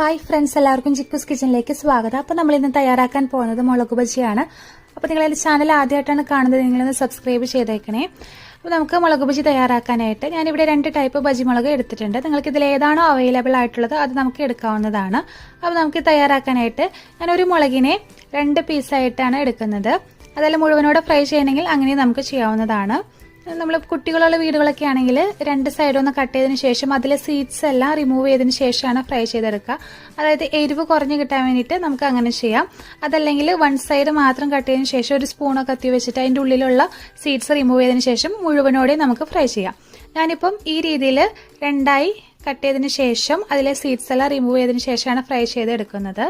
Hi friends, എല്ലാവർക്കും ചിക്കൂസ് കിച്ചണിലേക്ക് സ്വാഗതം. അപ്പോൾ നമ്മൾ ഇന്ന് തയ്യാറാക്കാൻ പോകുന്നത് മുളക് ബജിയാണ്. അപ്പോൾ നിങ്ങൾ എൻ്റെ ചാനൽ ആദ്യമായിട്ടാണ് കാണുന്നത്, നിങ്ങളൊന്ന് സബ്സ്ക്രൈബ് ചെയ്തേക്കണേ. അപ്പോൾ നമുക്ക് മുളക് ബജി തയ്യാറാക്കാനായിട്ട് ഞാനിവിടെ 2 ടൈപ്പ് ബജി മുളക് എടുത്തിട്ടുണ്ട്. നിങ്ങൾക്ക് ഇതിൽ ഏതാണോ അവൈലബിൾ ആയിട്ടുള്ളത് അത് നമുക്ക് എടുക്കാവുന്നതാണ്. അപ്പോൾ നമുക്ക് തയ്യാറാക്കാനായിട്ട് ഞാനൊരു മുളകിനെ 2 പീസായിട്ടാണ് എടുക്കുന്നത്. അതെല്ലാം മുഴുവനോടെ ഫ്രൈ ചെയ്യണമെങ്കിൽ അങ്ങനെ നമുക്ക് ചെയ്യാവുന്നതാണ്. നമ്മൾ കുട്ടികളുള്ള വീടുകളൊക്കെ ആണെങ്കിൽ 2 സൈഡും ഒന്ന് കട്ട് ചെയ്തതിന് ശേഷം അതിലെ സീഡ്സ് എല്ലാം റിമൂവ് ചെയ്തതിന് ശേഷമാണ് ഫ്രൈ ചെയ്തെടുക്കുക. അതായത് എരിവ് കുറഞ്ഞ് കിട്ടാൻ വേണ്ടിയിട്ട് നമുക്ക് അങ്ങനെ ചെയ്യാം. അതല്ലെങ്കിൽ 1 സൈഡ് മാത്രം കട്ട് ചെയ്തതിന് ശേഷം ഒരു സ്പൂണൊക്കെ കത്തി വെച്ചിട്ട് അതിൻ്റെ ഉള്ളിലുള്ള സീഡ്സ് റിമൂവ് ചെയ്തതിന് ശേഷം മുഴുവനോടെ നമുക്ക് ഫ്രൈ ചെയ്യാം. ഞാനിപ്പം ഈ രീതിയിൽ 2ആയി കട്ട് ചെയ്തതിന് ശേഷം അതിലെ സീഡ്സ് എല്ലാം റിമൂവ് ചെയ്തതിന് ശേഷമാണ് ഫ്രൈ ചെയ്തെടുക്കുന്നത്.